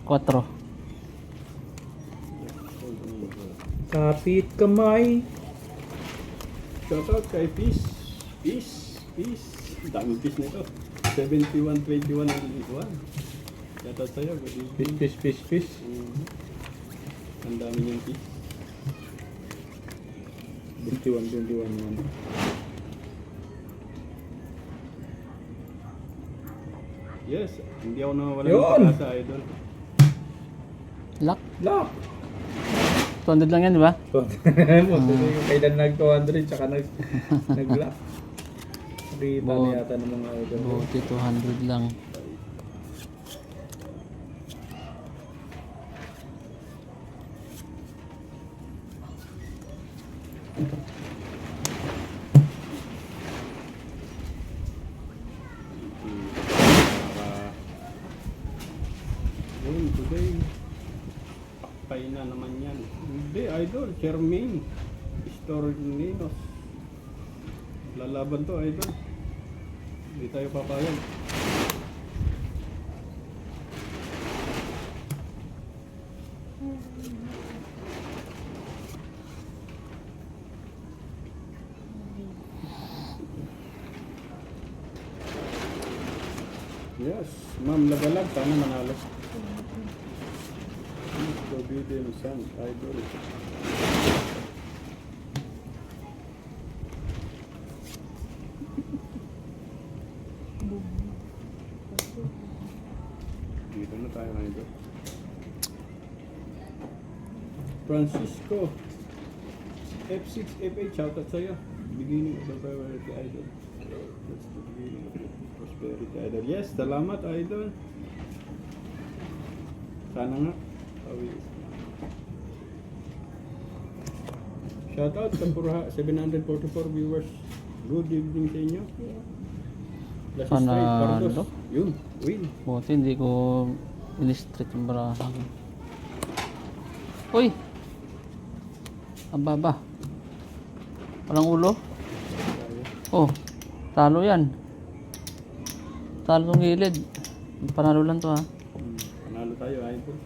4. Kapit kamay. Shoutout kay Peace. Daming peace nito. 7121 ang ikuan. Shoutout sa'yo. Good evening. Fish. Ang dami niyang peace. 21 yan. Yes, hindi ako nawawala Yun! ng pag-asa, idol. Lock. Lock! 200 lang yan, di ba? Kailan nag-200 tsaka nag-lock. Kita na yata ng mga idol. Buti 200 lang. Yun, today. Pakpay na naman yan. Hindi, idol. Charmaine. Storninos. Lalaban to, idol. Hindi tayo papayag. Yes, Ma'am Lagalag, sana manalo. Forbidden Sun, idol. Dito na tayo, idol. Francisco F6, F8, shoutout sa'yo. Beginning of the priority, idol. That's the beginning of the prosperity, idol. Yes, salamat, idol. Sana nga. Shoutout sa 744 viewers. Good evening sa inyo. Last straight, Panalo. Pardos. Yun, win. Buti hindi ko in-street yung barahan. Uy! Ang baba. Walang ulo. Oh, talo yan. Talo tong gilid. Panalo lang to ha. Panalo tayo, idol.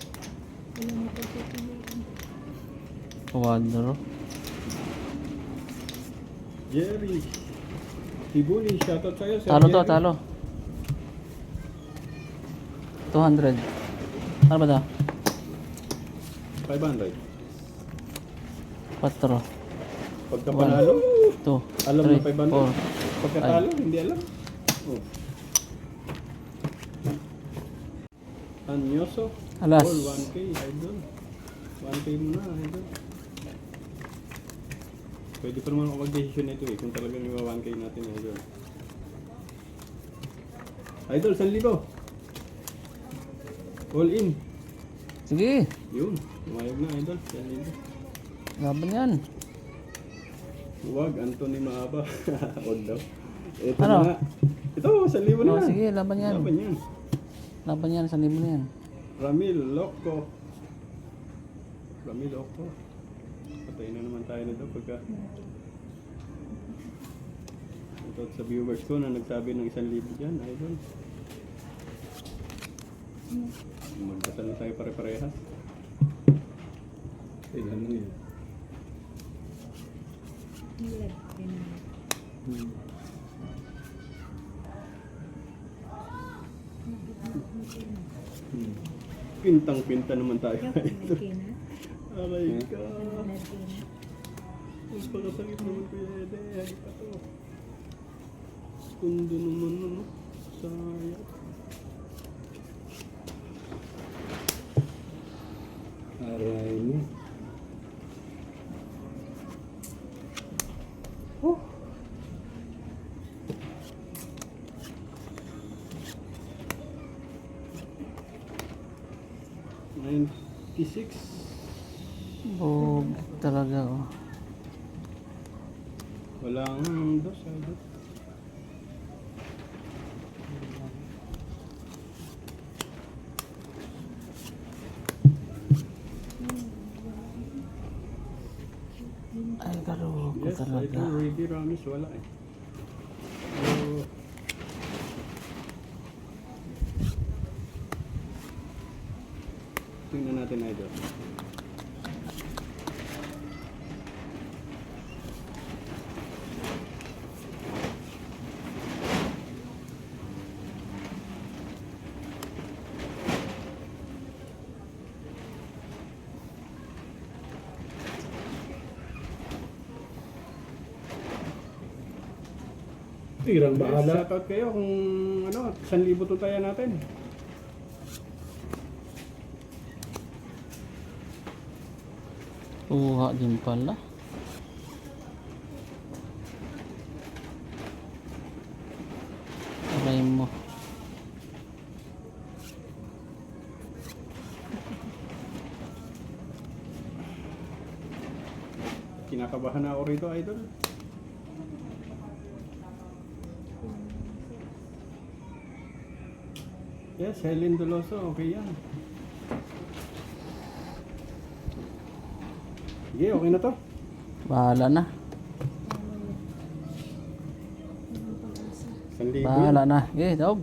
Kuwadro. Jerry Tibuli, shoutout sa'yo. Sir Talo to, Jerry. talo. 200. Ano ba to? 500. 4. Pagka panalo, 2. alam na 500. 4. Pagkatalo, hindi alam. Oh. Anyoso. Alas. All 1K, idol. 1K muna, idol. Pwede pa naman ako mag-decision nito kung talagang yung 1K natin, idol. Idol, 1,000. All in. Sige. Yun, umayag na, idol. 1,000. Laban yan. Huwag, Anthony Maaba. Huwag daw. Ito Ano? na nga. Ito, 1,000 na. Oh, sige, laban yan. Laban yan. Laban yan, 1,000 na yan. Ramil Loco. Patay na naman tayo nito pagka ito sa viewers ko na nagsabi ng 1,000 dyan, idol. Magdasal na tayo pare-parehas. Ilan na yun? Pintang-pinta naman tayo. Aray ka. Mas pagkasakit naman kuya Ede. Hagi pa to. Kundo naman no. Sayang. Aray mo. $96. Bog talaga oh. Walang dos, idol. Ay, garo ko Yes, talaga. idol. Ruby Ramis, wala eh. So, tingnan natin idol. Tirang bahala. Shoutout kayo kung ano, 1,000 tutayan natin. Kuha din pala. Aray mo. Kinakabahan na ako rito, idol. Yes, Helen Doloso, okay yan. Sige, okay na to. Bahala na. 1,000 Bahala na. Okay, daw.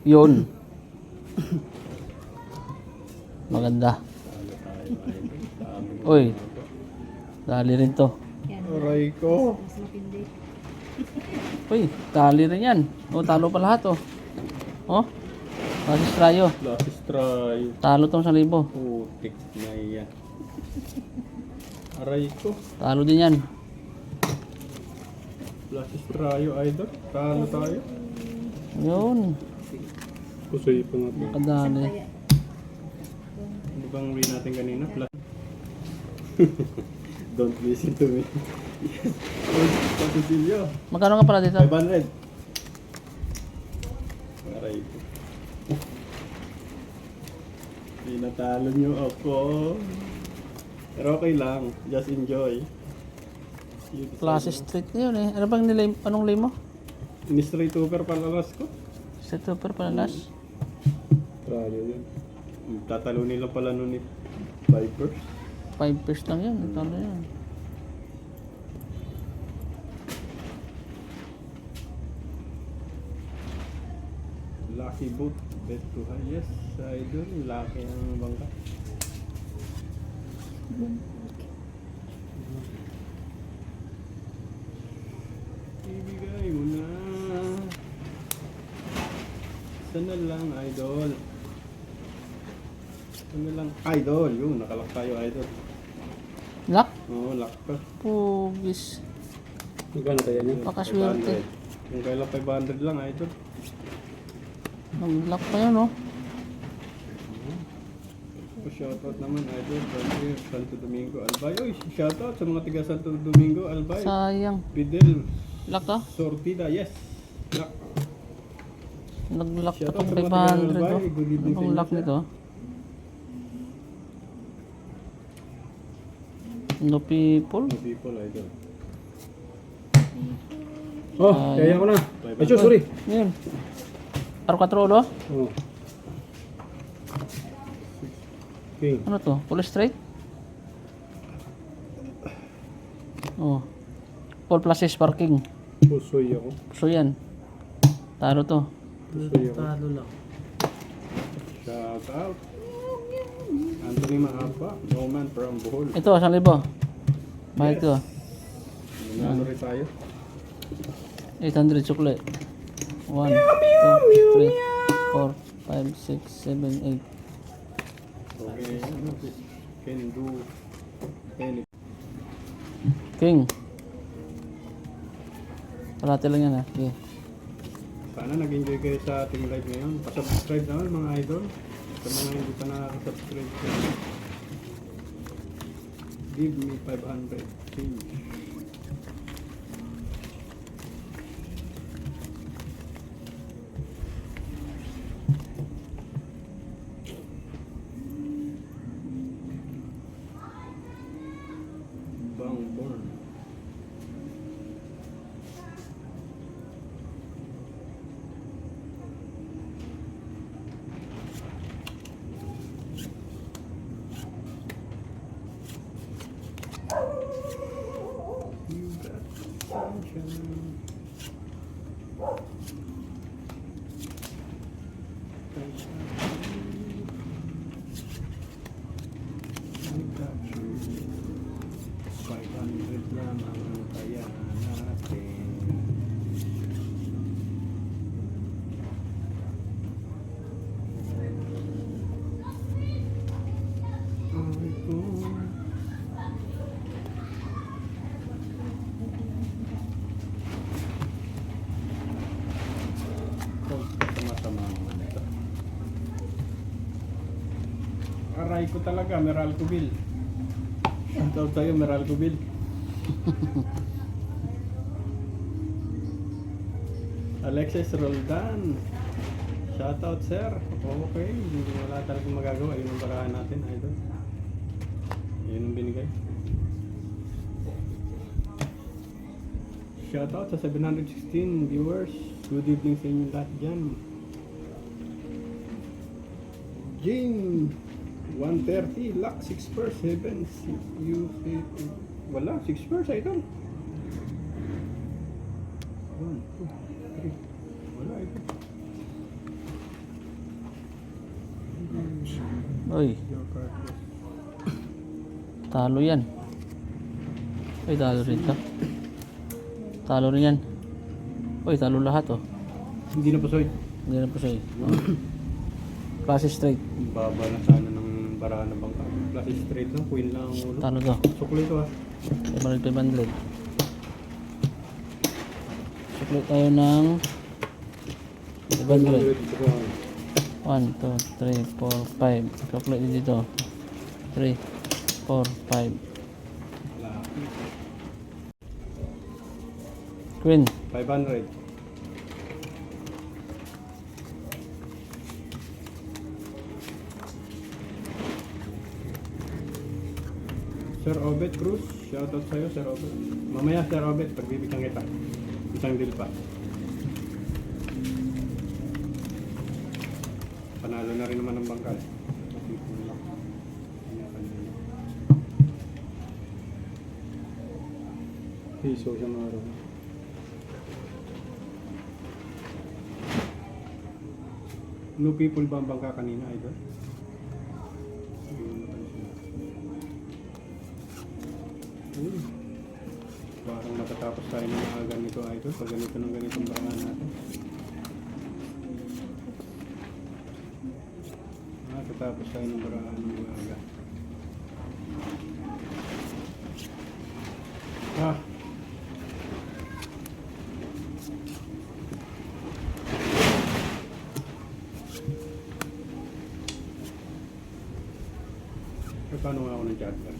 Yun. Maganda. Talo tayo, idol. Dami. Uy. Dali rin to. Aray ko. Mas matindi. Uy, tali rin yan. O, talo pa lahat oh. Oh. Basis trayo. Last try. Talo tong 1,000. Putik na yan. Aray ko. Talo din yan. Last try, idol. Talo tayo. Yun. Kusoy pa nga po. Kadali. Kaya, Ano bang win natin kanina? Plus. Don't listen to me. Yes. Patusilyo. Magkano nga pala dito? 500. Aray ko. Pinatalo nyo ako. Pero okay lang. Just enjoy. You decide. Klase street na yun eh. Ano bang nilay, anong lay mo? Ni-straight over palalas ko. Set over palalas. Trayo yun. Tatalo nila pala nun ni Vipers. 5 pairs lang yun. Talo yan. Lucky boot. Bet to high. Yes, idol. Lucky ang bangka. Ibigay mo na. Sana lang, idol. Sana lang, idol. Yun, nakalak tayo, idol. Lock? Oo, lock ka. Pugis. Magkano kaya niya? Pakaswerte. 500. Yung kailan 500 lang, idol. Nag-lock pa yun oh. Shoutout naman, idol. From here, Santo Domingo, Albay. Uy, shoutout sa mga tiga Santo Domingo, Albay. Sayang. Fidel Lock ah. Sortida, yes. Lock. Nag-lock ka Shoutout pang sa mga 500 taga-Albay. oh. Good evening Anong sa lock inyo, nito? No people? Mga people, idol. Oh, kaya ko na. Ay, sorry. Yun. Aro 4 ulo? Oh. Okay. Ano to? Full straight? Oh. Full pluses parking. Kusoy ako. So yan. Talo to. Kusoy ako. Shoutout. Anthony Mahaba, Roman from Bohol. Ito, 1,000. Bakit to? Nanalo rin tayo. 800 sukle. 1, 2, 3, 4, 5, 6, 7, 8. Okay, ano, can do any. King. Parati lang yan ha. Okay. Sana nag-enjoy kayo sa ating live ngayon. Pa-subscribe naman mga idol. Sa mga hindi pa nakaka-subscribe sa give me 500 change. Bangborn. You got sunshine. Sunshine. 500 lang ang kaya natin. Ay ko. Tama-tama ang mga nito. Aray ko talaga, Meralco Bill. Ang tawag tayo, Meralco Bill. Alexis Roldan. Shoutout, sir. Okay, hindi wala talagang magagawa. Yun ang parahan natin, idol. Yun ang binigay. Shoutout sa 716 viewers. Good evening sa inyo lahat dyan. Jing 130 lakh 6 per 7 wala 6 per idol 1, 2, 3 wala ito. Uy, talo yan. Uy, talo rin to. Talo rin yan. Uy, talo lahat oh. Hindi na pasoy. Hindi na po siya eh. Klase straight. Baba na sana ng barahan ng bangka. Klase straight lang, queen lang ang ulo. Talo to. Sukli ito 500. Suklit tayo ng 500. 1, 2, 3, 4, 5. Calculate din dito. 3, 4, 5. Queen. 500. Sir Obet Cruz, shoutout sa'yo, Sir Obet. Mamaya, Sir Obet, pagbibigyan kita. Isang deal pa. Panalo na rin naman ng bangkal. Piso siya mga rin. No people ba ang bangka kanina, idol? Parang matatapos tayo ng mga ganito, idol. Pag ganito ng ganitong barangan natin. Matatapos tayo ng barangan ng mga paano nga ako ng charger?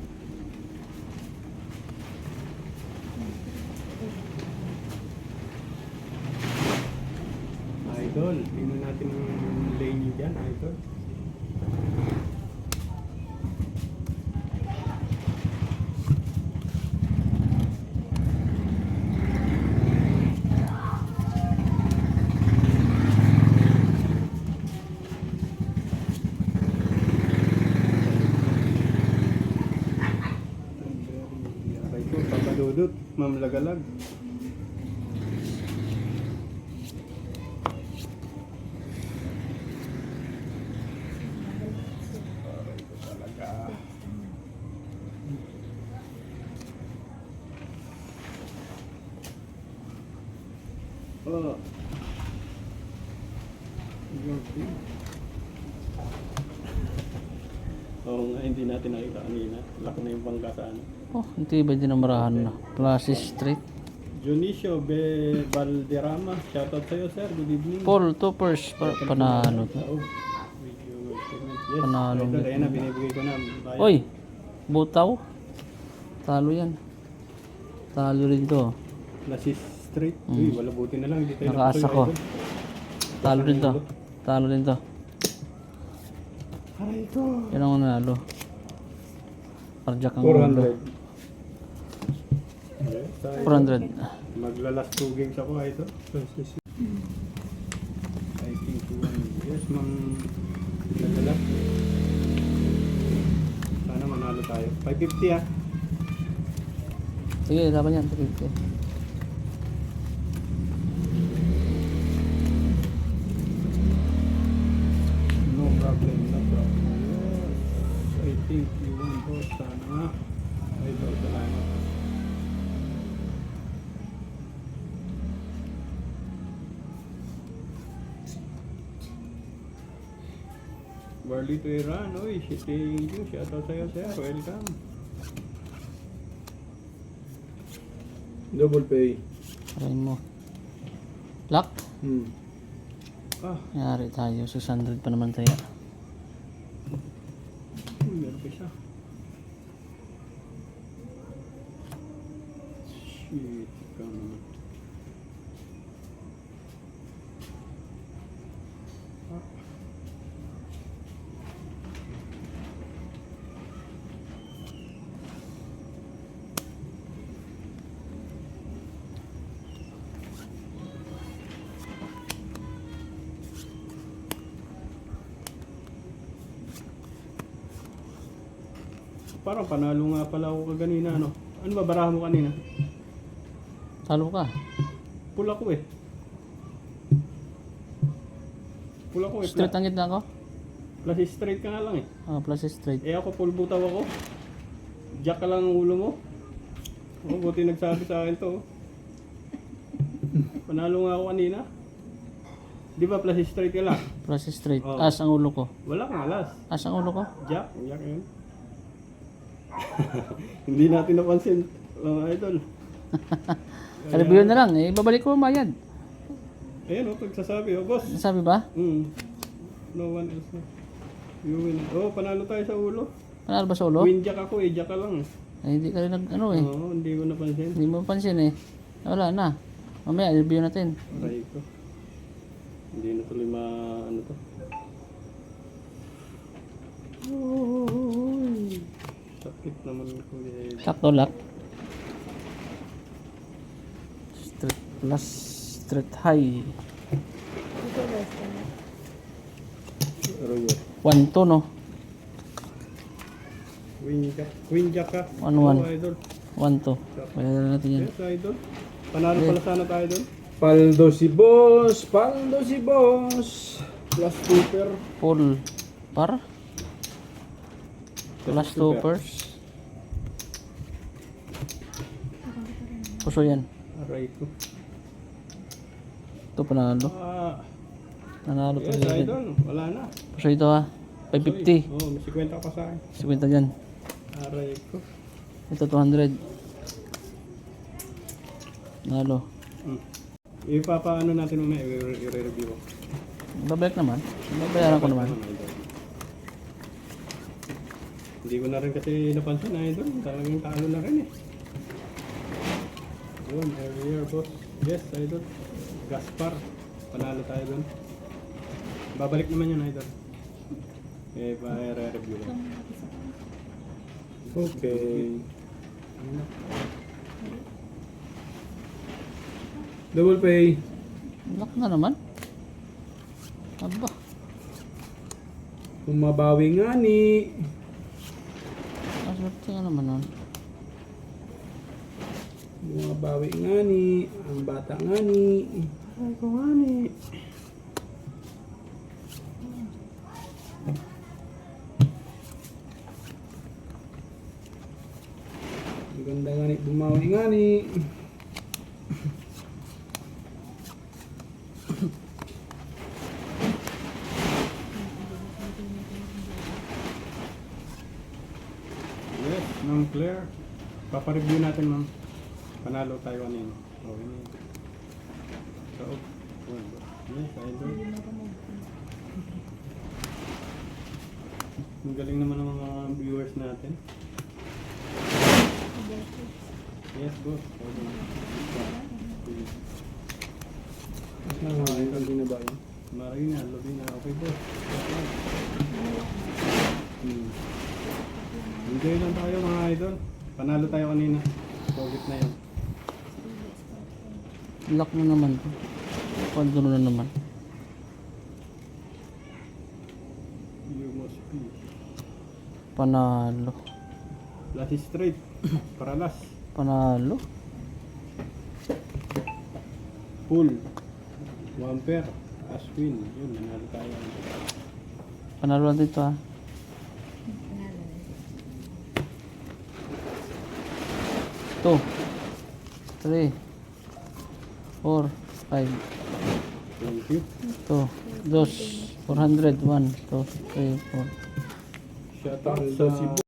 Idol, tingnan natin yung lane nyo dyan, idol. Papadudot, mamlagalag. Oh. Oo nga, hindi natin nakita kanina. Laki na yung bangka sa ano. Oh, hindi ba din ang marahan na? Klase straight. Junicio B. Valderrama, shoutout sa'yo sir, good evening. Paul, toppers. Panalo to. Yes, Panalo idol, nito. ayan na, binibigay ko na. Bayad. Uy, butaw. Talo yan. Talo rin to. Lasis straight. Uy, wala buti na lang. Hindi tayo Nakaasa napusoy, ko. idol. Talo rin to. Talo rin to. Aray ko. Yan ang nanalo. Parjak ang ulo. 400. Yes, idol. 400. Maglalas 2 games ako ito. I think 1. Yes, ma'am. Naglalas. Sana manalo tayo. 550 ah. Sige, laban yan. 50. No problem, no problem. Yes, I think you won. boss. Sana nga. Idol, salamat. Barley to Iran. Uy, thank you. Shoutout sa'yo, sir. Welcome. Double pay. Try mo. Lock. Ah, Yari tayo. 600 pa naman tayo. meron pa siya. Shit, ikaw naman. Ah. Parang panalo nga pala ako kaganina, ano? Ano ba barahan mo kanina? Talo ka. Pula ko eh. Pula ko eh. Straight ang gitna ko. Plus straight ka nga lang eh. Plus straight. Eh ako full butaw ako. Jack ka lang ang ulo mo. Oh, buti nagsabi sa akin to. Panalo nga ako kanina. Di ba plus straight ka lang? Plus straight. Oh. As ang ulo ko. Wala kang alas. As ang ulo ko. Jack yun. Hindi natin napansin, mga idol. Review na lang. Babalik ko mayad. Ayan o, pagsasabi o, boss. Nasabi ba? No one else na. You win. Oh, panalo tayo sa ulo. Panalo ba sa ulo? Win jack ako eh, jack ka lang. Hindi ka rin ano eh. Oo, hindi ko napansin. Hindi mo pansin eh. Wala na. Mamaya, review natin. Aray ko. Hindi na tuloy ano to. Oy. Sakit naman ko eh. Sakto lock. Straight plus straight high. Aray 1-2 no? Queen jack ka. 1-1. Oh, idol. 1-2. Bayaran natin yan. Yes, idol. Panalo pala sana tayo doon. Paldo si boss. Paldo si boss. Plus super. Full par. Plus 2 pers. Puso yan. Aray ko. Ito panalo. Nanalo to Yes, si idol. Wala na. Puso ito ha. 550. Oh, may 50 ka pa sa akin. 50 dyan. Aray ko. Ito 200. Nalo. Ipapaano natin muna, i-review ko. Babalik naman. Babayaran ko naman. Hindi ko na rin kasi napansin na idol. Talagang talo na rin eh. Yun, earlier boss. Yes, idol. Gaspar. Panalo tayo doon. Babalik naman yun, idol. Eh, pa-review ko. Okay. Double pay. Lock na naman. Aba. Kumabawi nga ni. Aswerte nga naman nun. Kumabawi nga ni. Ang bata nga ni. Ay, ko nga ni. Ang ganda nga ni. Bumawi nga ni. Yes, Ma'am Claire. Papareview natin, ma'am. Panalo tayo kanina. Okay na yun. So, yes, idol. Ang galing naman ng mga viewers natin. Yes, boss. Hindi na ba yun? Marina, Lovina. Okay, boss. Enjoy lang tayo mga idol. Panalo tayo kanina. Solid na yun. Lock na naman to. Pagduro na naman. You must be. Panalo. Last straight. Paralas. Panalo. Full. One pair. Aswin. Yun, nanalo tayo. Panalo lang dito ha. 2, 3, 4, 5, Thank you. 2, 400, 1, 2, 3, 4, Shout out sa Cebu.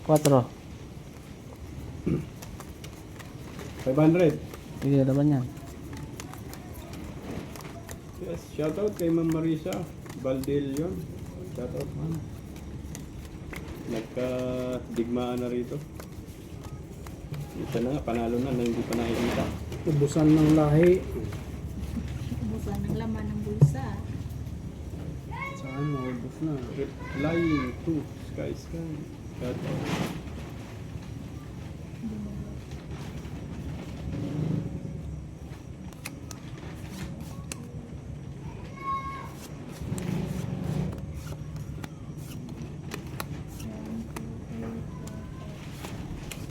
4. 500. Sige, laban yan. Yes, shout out kay Ma'am Marisa Valdelion. Shout out, ma'am. Nagka-digmaan na rito. Isa na nga, panalo na hindi pa nakikita. Ubusan ng lahi. Busan ng laman ng bulsa. Saan maubos na? Flying to Sky Sky. Shout out.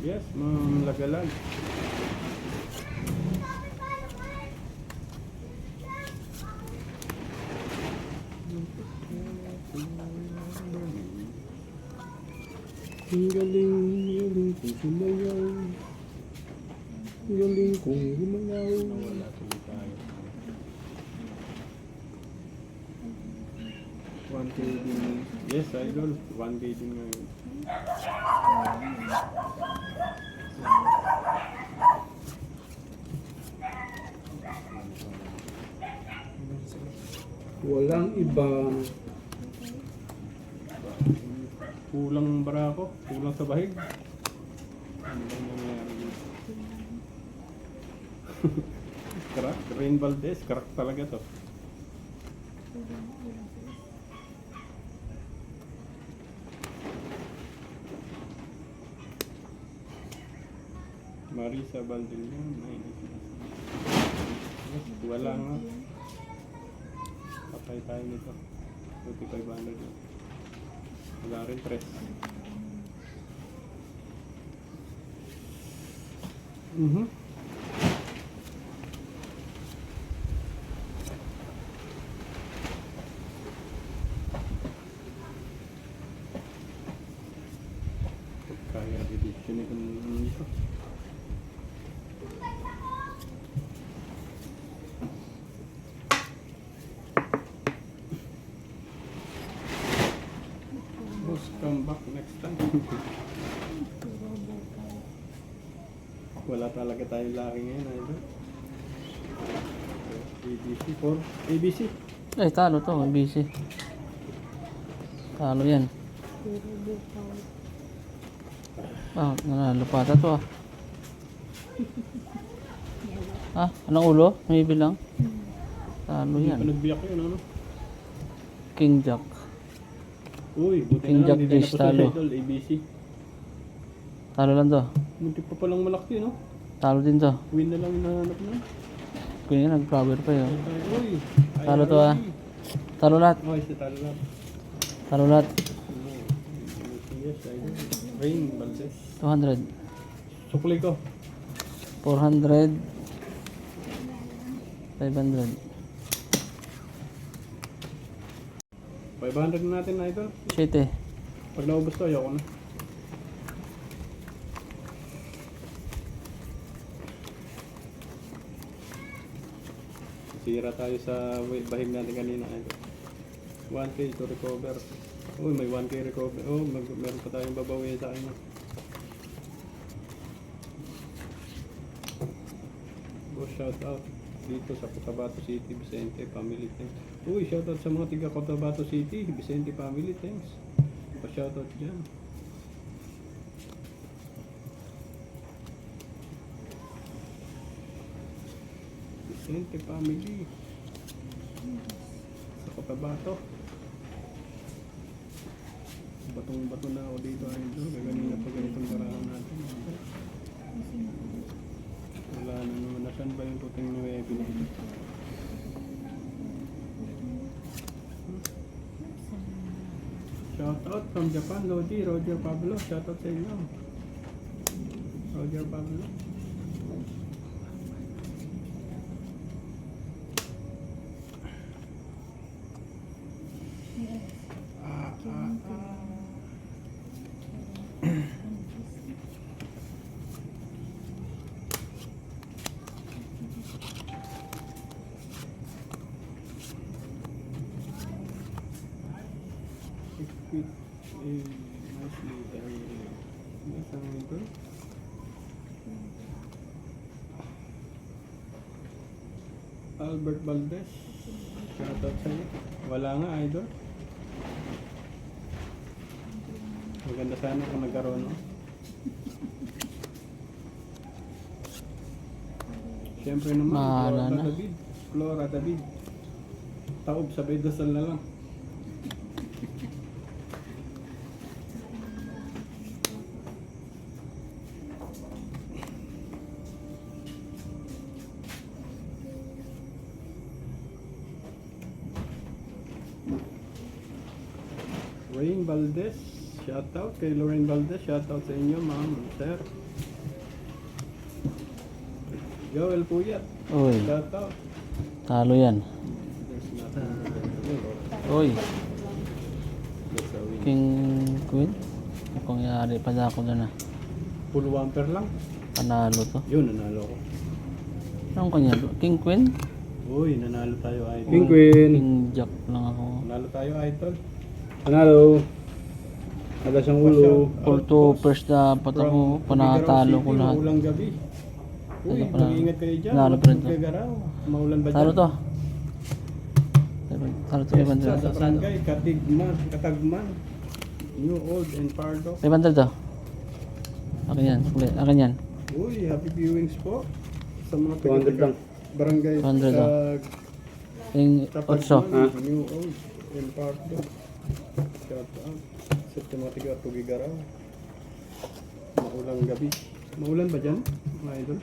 Yes, Ma'am Lagalag. Ang galing kong sumayaw. Ang galing kong gumayaw. Nawala tuloy tayo. 1K din. Yes, idol. 1K din ngayon. Walang iba. Kulang barako, kulang sa bahig. Ano bang nangyayari dito? Crack, Rain Valdez, crack talaga to. Marisa Valdelion, wala nga. Patay tayo nito. 2500 yun. Wala rin press. Kaya reduction ito. Boss, come back next time. Wala talaga tayong laki ngayon, idol. ABC 4. ABC. Ay, talo to. May busy. Talo yan. Nanalo pa to ah. Ah, anong ulo? May bilang? Talo Hindi pa yan. nagbiyak yun, ano? King Jack. Uy, buti King na Jack lang, hindi Fish, na talo. idol, ABC. Talo lang to. Munti pa palang malaki, no? Talo din to. Win na lang hinahanap na. Kaya nag-flower pa yun. Uy, Talo to, ah. Talo lahat. Uy, si talo lang. Talo lahat. Yes, idol. Rain, Valdez. 200. Sukli ko. 400. 500. 500 na natin, idol. Shit eh. Pag naubos to, ayoko na. Sira tayo sa bahig natin kanina, idol. 1K to recover. Uy, may 1K recover. Oh, meron pa tayong babawiin sa kanya. Boss, shout out dito sa Cotabato City, Vicente Family Thanks. Uy, shout out sa mga tiga Cotabato City, Vicente Family Thanks. Pa-shout out dyan. Vicente Family sa Cotabato. Batong-bato na ako dito, idol. Gaganina pa ganitong parahan natin. Wala na naman. Nasaan ba yung tuting na webinar? Shout out from Japan, Lodi, Roger Pablo. Shout out sa inyo. Roger Pablo. execute nicely. Nasaan ito? Albert Valdez. Shoutout sa'yo. Wala nga, idol. Maganda sana kung nagkaroon, no? Siyempre naman, Mahala Flora na. David. Flora David. Taob, sabay dasal na lang. Lorraine Valdez, shoutout kay Lorraine Valdez, shoutout sa inyo, ma'am, sir. Joel Puyat, Uy, shoutout. talo yan. There's nothing. Uy, That's a win. King Queen. Kung yari pa na ako na. Full wamper lang. Panalo to. Yun, nanalo ko. Anong kanya? King Queen? Uy, nanalo tayo, idol. King Queen. King Jack lang ako. Nanalo tayo, idol. Panalo. Agas ang ulo. All to first dapat ako. Panatalo ko lahat. Maulang gabi. Uy, Ano pala? mag-ingat kayo dyan. Nanalo Huwag pa rin to. magkagaraw. Maulan ba dyan? Talo to. Talo to. 500. Sa barangay, Katagman, New Old and Pardo. 500 to. Akin yan. Ulit. Akin yan. Uy, happy viewings po. Sa mga 200 lang. Barangay 200 sa King Otso. Katagman, New Old and Pardo. Shout out. Sa mga tiga Tugigaraw. Maulang gabi. Maulan ba dyan, mga idol?